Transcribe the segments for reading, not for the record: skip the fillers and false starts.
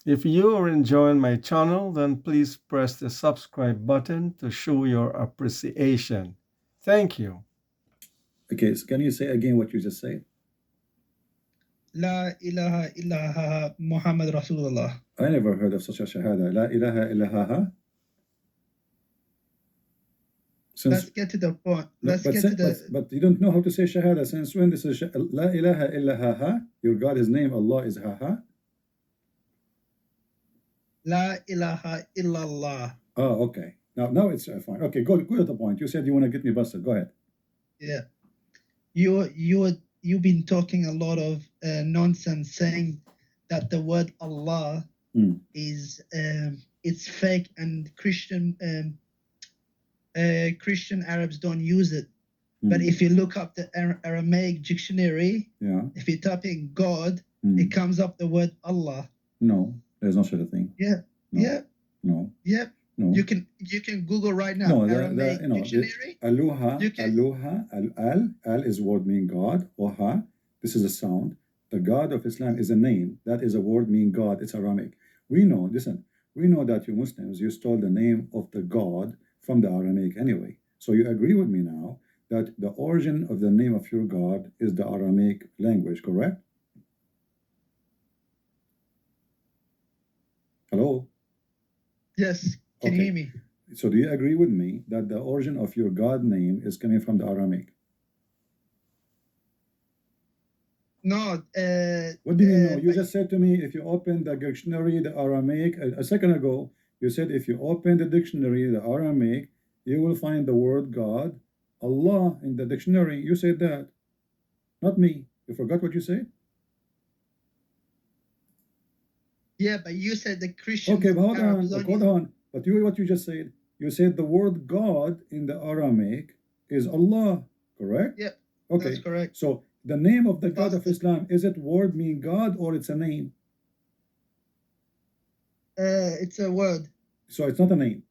If you are enjoying my channel, then please press the subscribe button to show your appreciation. Thank you. Okay, so can you say again what you just said? La ilaha illallah Muhammad Rasulullah. I never heard of such a shahada. La ilaha illallah. Let's get to the point. But you don't know how to say shahada. Since when this is La ilaha illallah? Your God, His name, Allah is ha. La ilaha illallah. Oh, okay. Now it's fine. Okay, go to the point. You said you want to get me busted. Go ahead. Yeah. You've been talking a lot of nonsense, saying that the word Allah is it's fake and Christian Arabs don't use it. But if you look up the Aramaic dictionary, if you type in God, it comes up the word Allah. No, there's no such a thing. Yeah. No. Yeah. No. Yeah. No. You can Google right now. No, Aramaic dictionary. Aluha, al is word meaning God. Oha, this is a sound. The God of Islam is a name. That is a word meaning God. It's Aramaic. We know that you Muslims, you stole the name of the God from the Aramaic anyway. So you agree with me now that the origin of the name of your God is the Aramaic language, correct? Hello? Yes. Can you hear me? So do you agree with me that the origin of your God name is coming from the Aramaic? No. What do you mean no? You just said to me, if you open the dictionary, the Aramaic, a second ago, you said if you open the dictionary, the Aramaic, you will find the word God, Allah in the dictionary. You said that. Not me. You forgot what you said? Yeah, but you said the Christians. Okay, but hold on. But what you just said, you said the word God in the Aramaic is Allah, correct? Yep. Okay. That's correct. So the name of the God of Islam, is it word mean God or it's a name? It's a word. So it's not a name.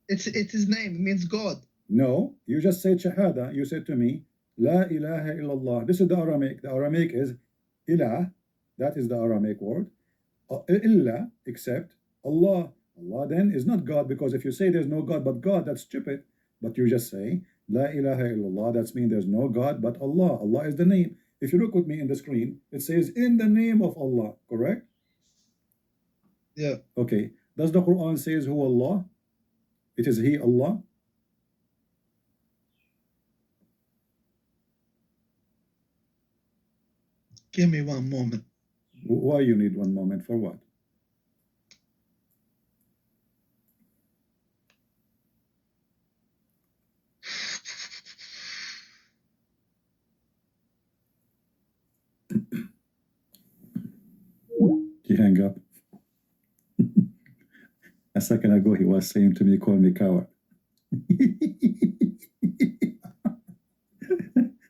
It's his name. It means God. No, you just said shahada. You said to me, La ilaha illallah. This is the Aramaic. The Aramaic is ilah. That is the Aramaic word. Illa, except Allah. Allah then is not God, because if you say there's no God but God, that's stupid. But you just say La ilaha illallah, that's mean there's no God but Allah. Allah is the name. If you look with me in the screen, it says in the name of Allah, correct? Yeah. Okay. Does the Quran says who Allah? It is He, Allah. Give me one moment. Why you need one moment? For what? He hang up. A second ago, he was saying to me, call me coward.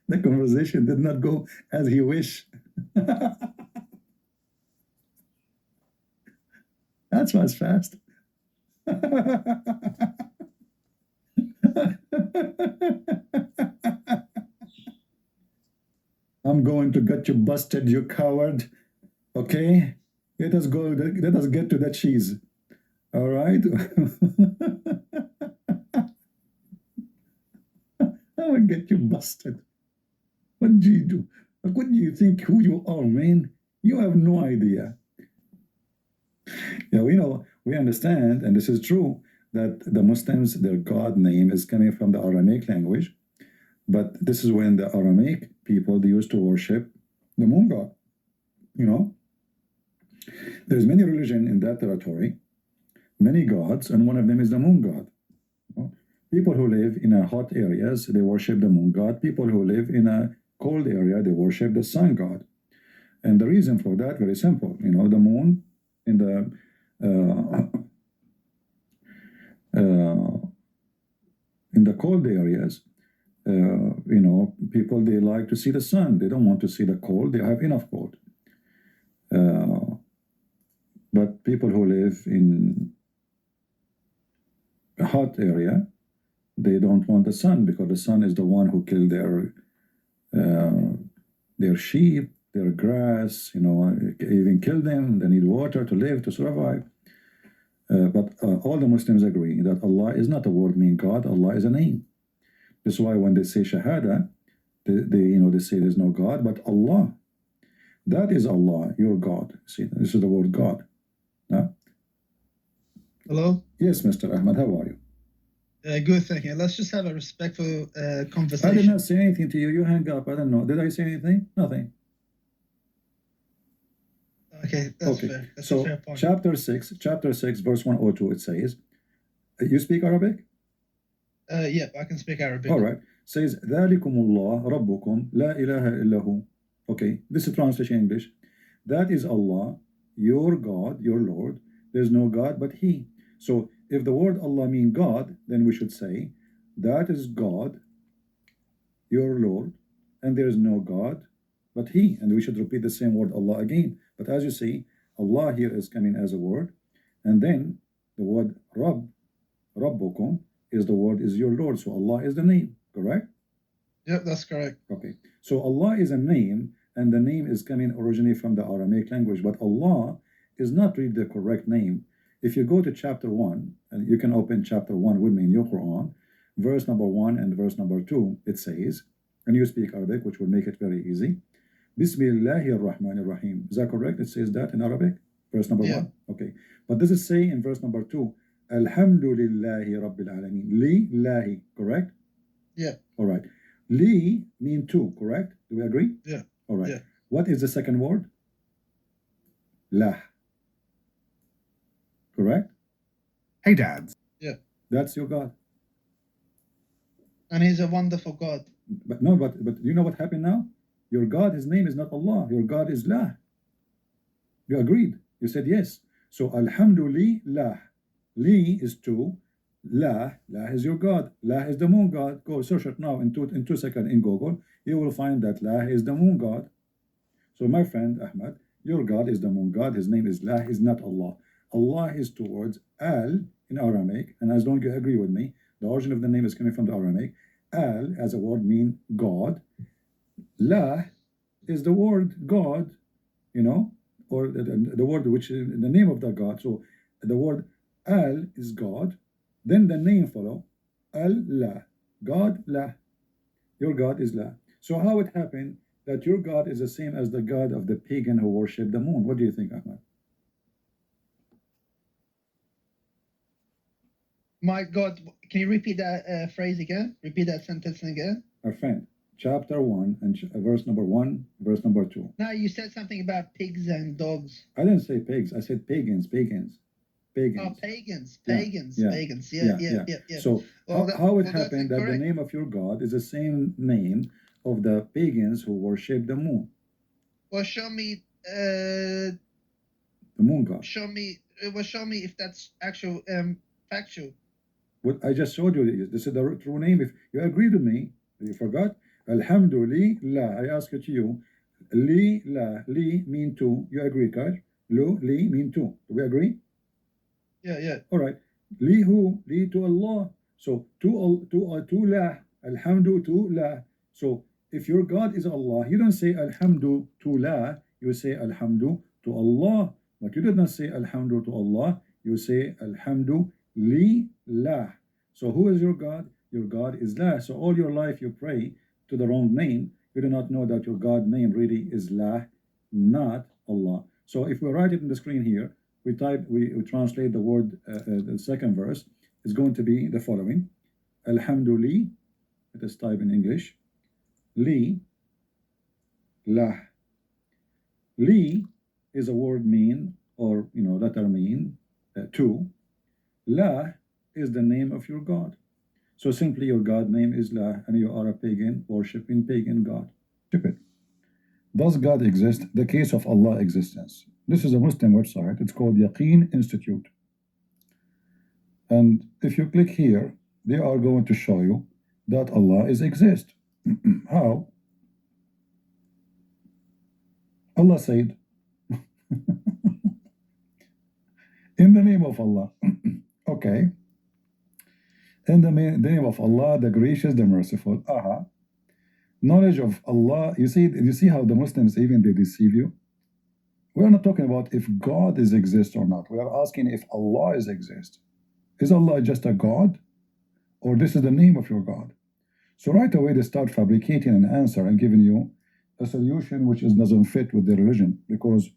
The conversation did not go as he wished. That was fast. I'm going to get you busted, you coward. Okay? Let us get to the cheese. All right? I will get you busted. What do you do? What do you think who you are, man? You have no idea. Yeah, we understand, and this is true, that the Muslims, their God name is coming from the Aramaic language. But this is when the Aramaic people, they used to worship the moon god. There's many religions in that territory, many gods, and one of them is the moon god. People who live in hot areas, they worship the moon god. People who live in a cold area, they worship the sun god. And the reason for that, very simple. The moon in the cold areas, people, they like to see the sun. They don't want to see the cold. They have enough cold. But people who live in a hot area, they don't want the sun, because the sun is the one who killed their sheep, their grass, even kill them. They need water to live, to survive. But all the Muslims agree that Allah is not a word meaning God. Allah is a name. That's why when they say Shahada, they say there's no God, but Allah. That is Allah, your God. See, this is the word God. Hello? Yes, Mr. Ahmad, how are you? Good, thank you. Let's just have a respectful conversation. I did not say anything to you. You hang up. I don't know. Did I say anything? Nothing. Okay, that's fair. That's a fair point. Chapter 6, verse 102, it says, you speak Arabic? Yeah, I can speak Arabic. All right. Says, ذَلِكُمُ اللَّهُ رَبُّكُمْ لَا إِلَهَ إِلَّا هُ. Okay, this is translation English. That is Allah, your God, your Lord. There's no God but He. So if the word Allah means God, then we should say, that is God, your Lord, and there is no God but He. And we should repeat the same word Allah again. But as you see, Allah here is coming as a word. And then the word Rabb, Rabbukum, is the word is your Lord. So Allah is the name, correct? Yep, that's correct. Okay. So Allah is a name, and the name is coming originally from the Aramaic language. But Allah is not really the correct name. If you go to chapter 1, and you can open chapter 1 with me in your Quran, verse number 1 and verse number 2, it says, and you speak Arabic, which will make it very easy. Bismillahir Rahmanir Rahim. Is that correct? It says that in Arabic? Verse number 1? Okay. But does it say in verse number 2, Alhamdulillahi Rabbil Alameen? Li, lahi, correct? Yeah. All right. Li mean two, correct? Do we agree? Yeah. All right. Yeah. What is the second word? Lah. Correct? Hey, Dad. Yeah. That's your God. And He's a wonderful God. But no, but you know what happened now? Your God, His name is not Allah. Your God is Lah. You agreed. You said yes. So Alhamdulillah. Li is two. Lah is your God. Lah is the moon God. Go search it now in 2 seconds in Google. You will find that Lah is the moon God. So my friend Ahmad, your God is the moon God. His name is Lah, is not Allah. Allah is two words, Al in Aramaic, and as long as you agree with me, the origin of the name is coming from the Aramaic. Al as a word mean God. Lah is the word God, or the word which is the name of the God. So the word Al is God, then the name follow, Allah, God, La. Your God is La. So how it happened that your God is the same as the God of the pagan who worship the moon? What do you think, Ahmad? My God, can you repeat that phrase again? Repeat that sentence again? Our friend, chapter 1 and verse number 1, verse number 2. No, you said something about pigs and dogs. I didn't say pigs. I said pagans. Oh, pagans. Yeah. So how it happened that the name of your God is the same name of the pagans who worship the moon? Well, show me the moon God. Show me if that's actual factual. What I just showed you, this is the true name. If you agreed with me, you forgot. Alhamdulillah. I ask it to you. Li, la, li mean two. You agree, Kaj? Lu, li mean two. Do we agree? Yeah. All right. Li who? Li to Allah. So to la. Alhamdu to la. So if your God is Allah, you don't say Alhamdu to la. You say Alhamdu to Allah. But you did not say Alhamdu to Allah. You say Alhamdu li la. So who is your God? Your God is La. So all your life you pray to the wrong name. You do not know that your God name really is La, not Allah. So if we write it in the screen here, we translate the word, the second verse is going to be the following. Alhamdulillah, let us type in English. Li, La. Li is a word mean, or letter mean, two. La is the name of your God. So simply your God name is La, and you are a pagan, worshipping pagan God. Stupid. Does God exist? The case of Allah existence. This is a Muslim website. It's called Yaqeen Institute. And if you click here, they are going to show you that Allah is exist. How? Allah said, in the name of Allah. Okay. In the name of Allah, the gracious, the merciful. knowledge of Allah. You see how the Muslims, even they deceive you. We are not talking about if God is exist or not. We are asking if Allah is exist. Is Allah just a God, or this is the name of your God? So right away they start fabricating an answer and giving you a solution which doesn't fit with their religion. Because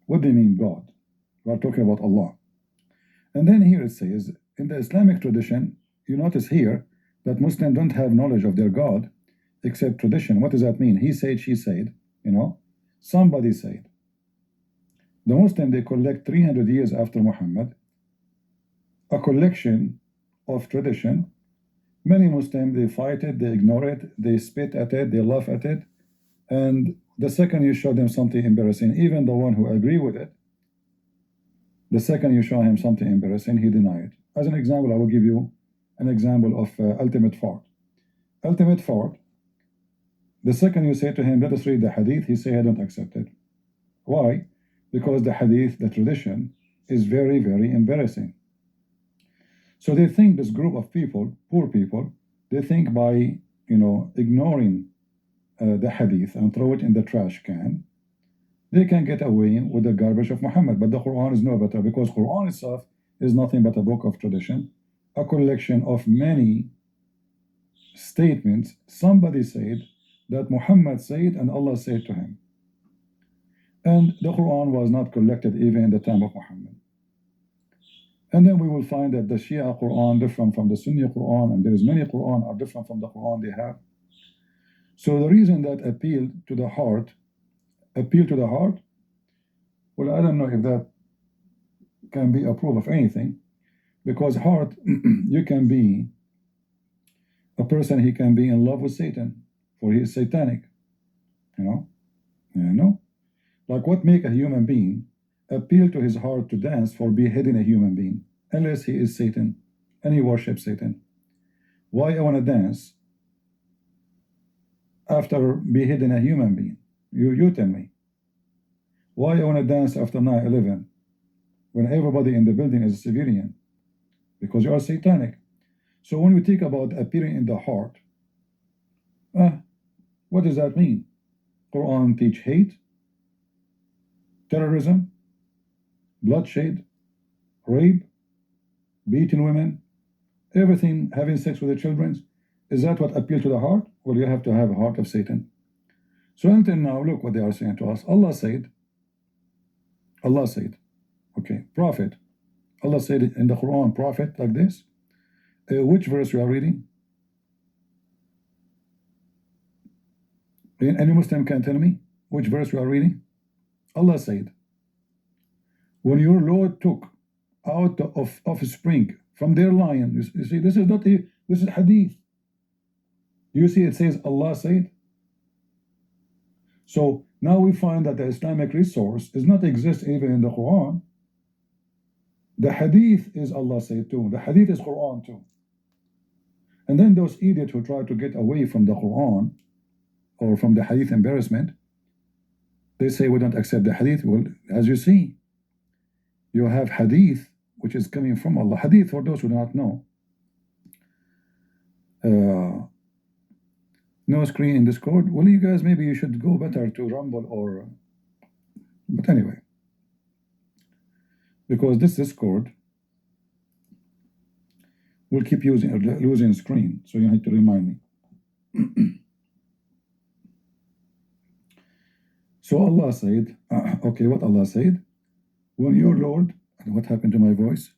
what do you mean God? We are talking about Allah. And then here it says, in the Islamic tradition, you notice here that Muslims don't have knowledge of their God except tradition. What does that mean? He said, she said, somebody said. The Muslim, they collect 300 years after Muhammad a collection of tradition. Many Muslims, they fight it, they ignore it, they spit at it, they laugh at it, and the second you show them something embarrassing, even the one who agree with it, the second you show him something embarrassing, he deny it. As an example, I will give you an example of ultimate fraud. Ultimate fraud, the second you say to him, let us read the hadith, he say, I don't accept it. Why? Because the hadith, the tradition, is very, very embarrassing. So they think this group of people, poor people, they think by, ignoring the hadith and throw it in the trash can, they can get away with the garbage of Muhammad. But the Quran is no better, because Quran itself is nothing but a book of tradition, a collection of many statements. Somebody said that Muhammad said and Allah said to him. And the Quran was not collected even in the time of Muhammad. And then we will find that the Shia Quran different from the Sunni Quran, and there is many Quran are different from the Quran they have. So the reason that appeal to the heart, well, I don't know if that can be a proof of anything, because heart, you can be a person, he can be in love with Satan, for he is satanic, like what make a human being appeal to his heart to dance for beheading a human being, unless he is Satan and he worships Satan. Why I want to dance after beheading a human being? You tell me. Why I want to dance after 9/11 when everybody in the building is a civilian? Because you are satanic. So when we think about appearing in the heart, what does that mean? Quran teach hate, terrorism, bloodshed, rape, beating women, everything, having sex with the children. Is that what appeal to the heart? Well, you have to have a heart of Satan. So until now, look what they are saying to us. Allah said, okay, prophet. Allah said in the Quran, prophet, like this. Which verse you are reading? Any Muslim can tell me which verse you are reading? Allah said, when your Lord took out of offspring from their lion, you see, this is not this is hadith. You see, it says Allah said. So now we find that the Islamic resource does not exist even in the Quran. The hadith is Allah said too. The hadith is Quran too. And then those idiots who try to get away from the Quran or from the hadith embarrassment, they say we don't accept the hadith. Well, as you see, you have hadith which is coming from Allah. Hadith, for those who do not know, no screen in Discord. Well, you guys, maybe you should go better to Rumble or, but anyway, because this Discord will keep losing screen, so you need to remind me. So Allah said, okay, what Allah said, when your Lord, and what happened to my voice?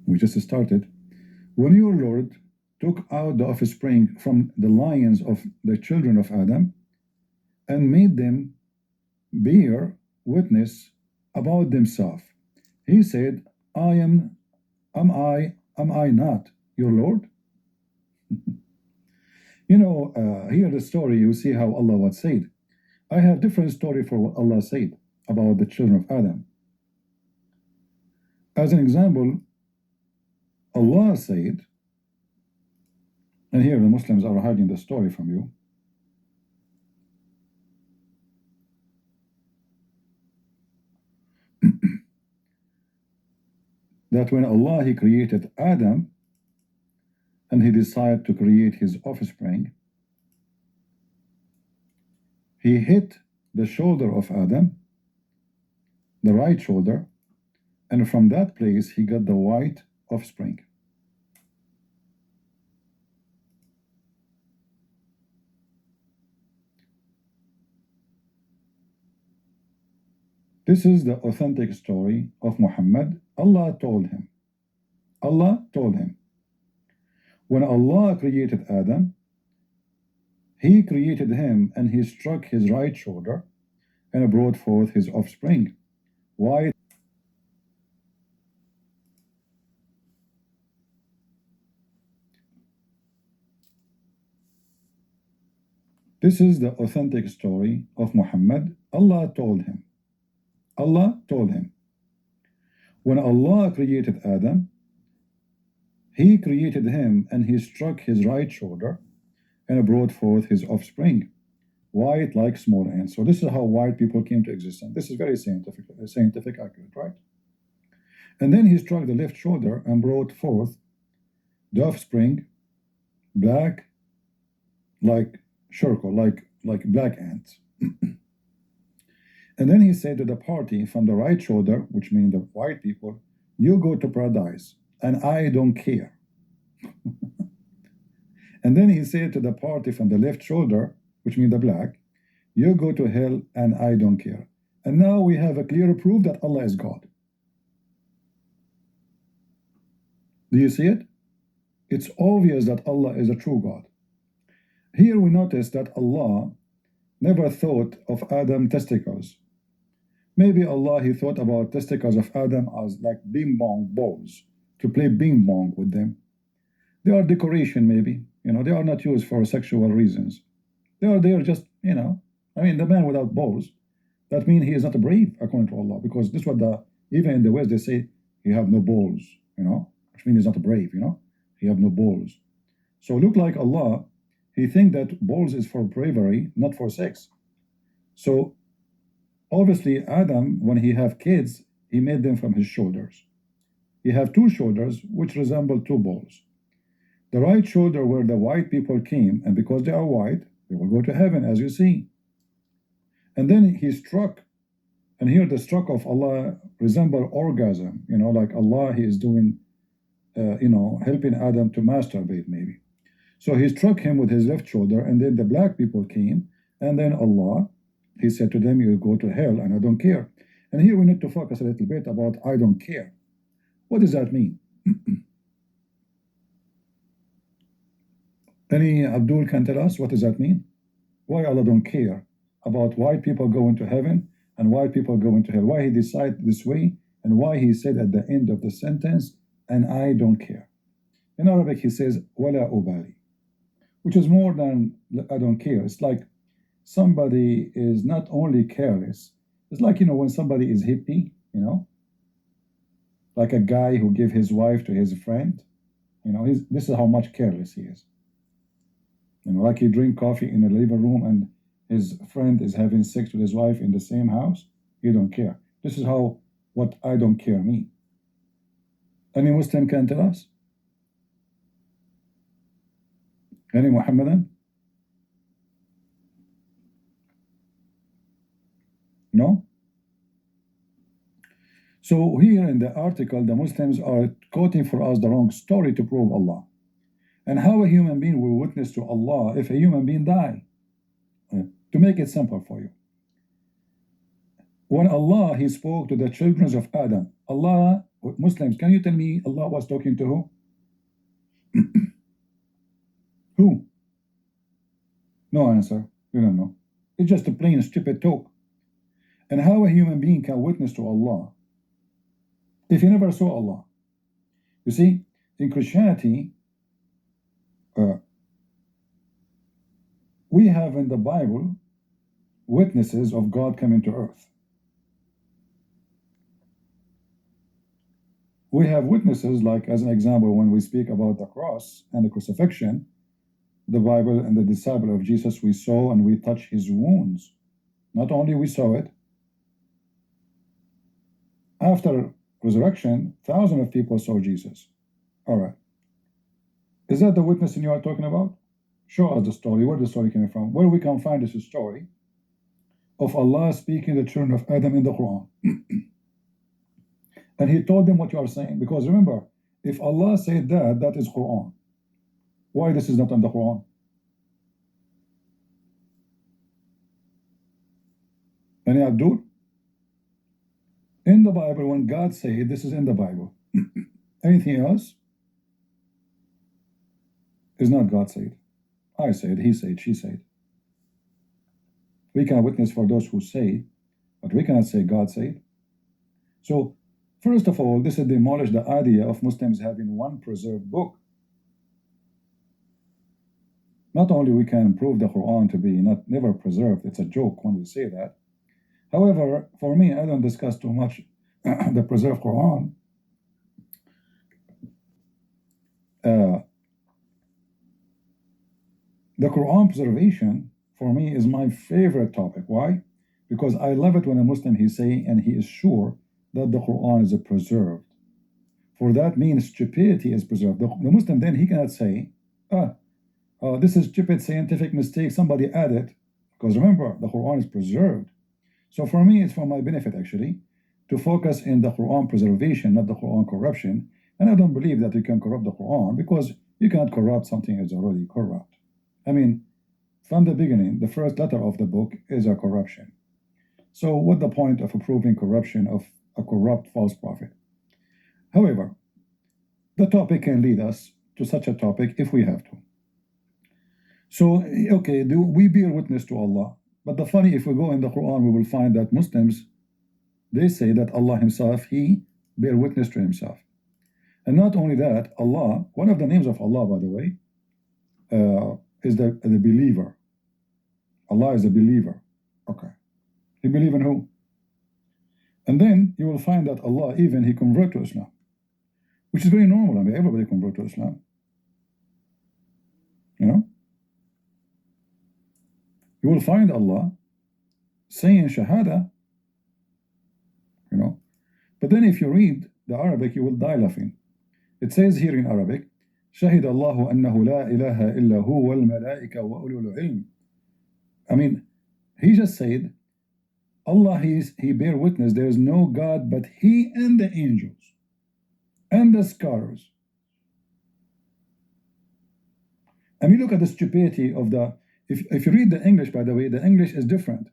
We just started. When your Lord took out the offspring from the lions of the children of Adam and made them bear witness about themselves, he said, am I not your Lord? Here the story, you see how Allah was said. I have different story for what Allah said about the children of Adam. As an example, Allah said, and here the Muslims are hiding the story from you. that when Allah, He created Adam, and He decided to create his offspring, He hit the shoulder of Adam, the right shoulder, and from that place he got the white offspring. This is the authentic story of Muhammad. Allah told him. Allah told him. When Allah created Adam, He created him and He struck his right shoulder and brought forth his offspring. Why? This is the authentic story of Muhammad. Allah told him. Allah told him. When Allah created Adam, He created him and He struck his right shoulder and brought forth his offspring, white like small ants. So this is how white people came to existence. This is very scientific accurate, right? And then He struck the left shoulder and brought forth the offspring, black like charcoal, like black ants. And then He said to the party from the right shoulder, which means the white people, you go to paradise and I don't care. And then He said to the party from the left shoulder, which means the black, you go to hell and I don't care. And now we have a clear proof that Allah is God. Do you see it? It's obvious that Allah is a true God. Here we notice that Allah never thought of Adam testicles. Maybe Allah, He thought about testicles of Adam as like bing bong balls, to play bing bong with them. They are decoration maybe, they are not used for sexual reasons. They are there just, I mean, the man without balls, that means he is not brave according to Allah, because this is what even in the West they say, he have no balls, which means he's not brave, he have no balls. So look like Allah, He think that balls is for bravery, not for sex. So obviously Adam, when he have kids, he made them from his shoulders. He have two shoulders which resemble two balls. The right shoulder where the white people came, and because they are white, they will go to heaven, as you see. And then He struck, and here the struck of Allah resemble orgasm, like Allah, He is doing, helping Adam to masturbate maybe. So He struck him with his left shoulder, and then the black people came, and then Allah, He said to them, you go to hell and I don't care. And here we need to focus a little bit about I don't care. What does that mean? Any Abdul can tell us what does that mean? Why Allah don't care about white people going to heaven and white people going to hell? Why He decided this way, and why He said at the end of the sentence, and I don't care. In Arabic He says, wala ubali, which is more than I don't care. It's like somebody is not only careless, it's like, when somebody is hippie, like a guy who gave his wife to his friend, this is how much careless he is. Like he drink coffee in a living room and his friend is having sex with his wife in the same house, he don't care. This is how what I don't care mean. Any Muslim can tell us? Any Muhammadan? No? So here in the article, the Muslims are quoting for us the wrong story to prove Allah. And how a human being will witness to Allah if a human being die? To make it simple for you. When Allah, He spoke to the children of Adam, Allah, Muslims, can you tell me Allah was talking to who? Who? No answer. You don't know. It's just a plain stupid talk. And how a human being can witness to Allah if he never saw Allah? You see, in Christianity, we have in the Bible witnesses of God coming to earth. We have witnesses, like as an example, when we speak about the cross and the crucifixion, the Bible and the disciple of Jesus, we saw and we touched His wounds. Not only we saw it, after resurrection, thousands of people saw Jesus. All right. Is that the witnessing you are talking about? Show us the story. Where the story came from? Where we can find this story of Allah speaking to the children of Adam in the Quran. And he told them what you are saying. Because remember, if Allah said that, that is Quran. Why this is not in the Quran? Any Abdul? In the Bible, when God said, this is in the Bible. Anything else is not God said. I said, he said, she said. We can witness for those who say, but we cannot say God said. So, first of all, this is demolish the idea of Muslims having one preserved book. Not only we can prove the Quran to be never preserved, it's a joke when we say that. However, for me, I don't discuss too much the preserved Quran. The Quran preservation, for me, is my favorite topic. Why? Because I love it when a Muslim he say and he is sure that the Quran is preserved. For that means stupidity is preserved. The Muslim then he cannot say, this is stupid scientific mistake, somebody added. Because remember, the Quran is preserved. So for me, it's for my benefit actually, to focus in the Quran preservation, not the Quran corruption. And I don't believe that you can corrupt the Quran, because you cannot corrupt something that is already corrupt. I mean, from the beginning, the first letter of the book is a corruption. So what's the point of approving corruption of a corrupt false prophet? However, the topic can lead us to such a topic if we have to. So, okay, do we bear witness to Allah? But the funny, if we go in the Quran, we will find that Muslims, they say that Allah himself, he bear witness to himself. And not only that, Allah, one of the names of Allah, by the way, is the believer. Allah is a believer. Okay. He believe in who? And then you will find that Allah, even he convert to Islam, which is very normal. I mean, everybody convert to Islam. You know? You will find Allah saying Shahada, you know. But then if you read the Arabic, you will die laughing. It says here in Arabic, شهد الله أنه لا إله إلا هو والملائكة وأولو العلم. I mean, he just said, Allah, he bear witness, there is no God but he and the angels and the scholars. I mean, look at the stupidity of the, if you read the English, by the way, the English is different.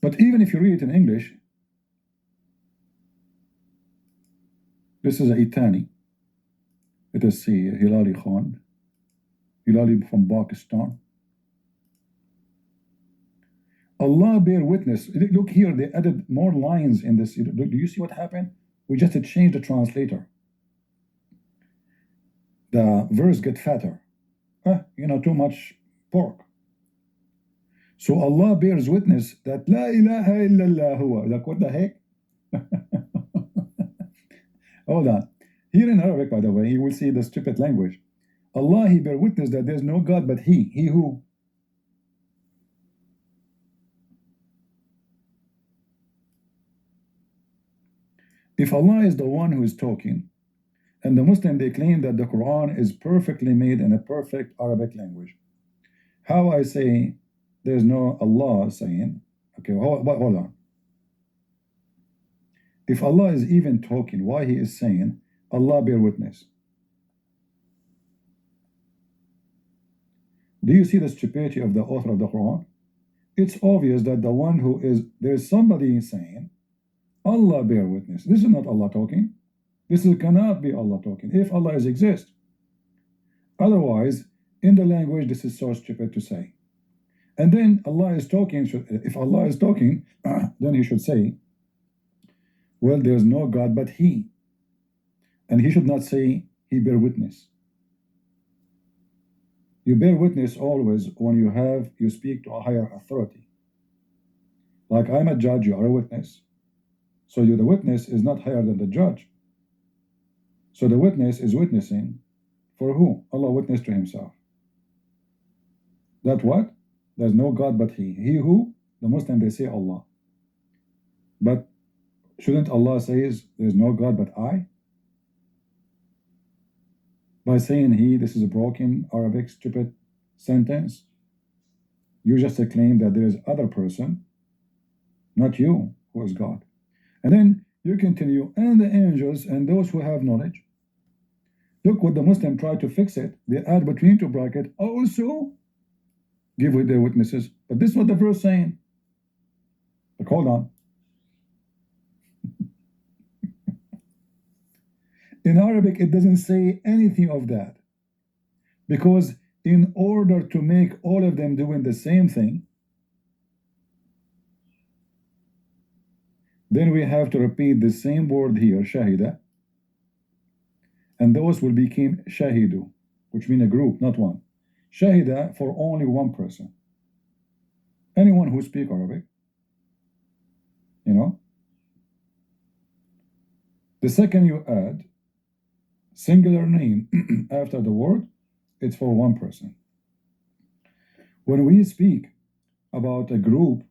But even if you read it in English, this is a Itani. Let us see, Hilali Khan. Hilali from Pakistan. Allah bear witness. Look here, they added more lines in this. Do you see what happened? We just changed the translator. The verse get fatter. You know, too much pork. So Allah bears witness that La ilaha illallah huwa. Like, what the heck? Hold on. Here in Arabic, by the way, you will see the stupid language. Allah, he bear witness that there's no God but he who. If Allah is the one who is talking, and the Muslim, they claim that the Quran is perfectly made in a perfect Arabic language, how I say there's no Allah saying, okay, hold on. If Allah is even talking, why he is saying, Allah bear witness? Do you see the stupidity of the author of the Quran? It's obvious that the one who is, there's somebody saying, Allah bear witness. This is not Allah talking. This cannot be Allah talking, if Allah is exist. Otherwise, in the language, this is so stupid to say. And then Allah is talking, if Allah is talking, then he should say, well, there's no God but he. And he should not say, he bear witness. You bear witness always when you speak to a higher authority. Like, I'm a judge, you are a witness. So the witness is not higher than the judge. So the witness is witnessing for who? Allah witnessed to himself. That what? There's no God but he. He who? the Muslim, they say Allah. But shouldn't Allah says there's no God but I? By saying He, this is a broken Arabic stupid sentence. You just claim that there is other person, not you, who is God. And then you continue, and the angels and those who have knowledge. Look what the Muslim tried to fix it. They add between two brackets, also give with their witnesses. But this is what the verse saying. Like, hold on. In Arabic, it doesn't say anything of that. Because in order to make all of them doing the same thing, then we have to repeat the same word here, shahida, and those will become shahidu, which mean a group, not one. Shahida for only one person. Anyone who speaks Arabic, you know. The second you add singular name after the word, it's for one person. When we speak about a group,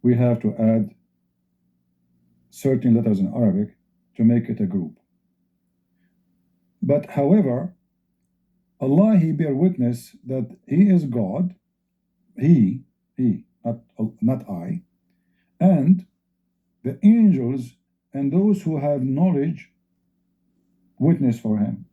we have to add certain letters in Arabic to make it a group. But however, Allah, He bear witness that He is God, He, not I, and the angels and those who have knowledge witness for Him.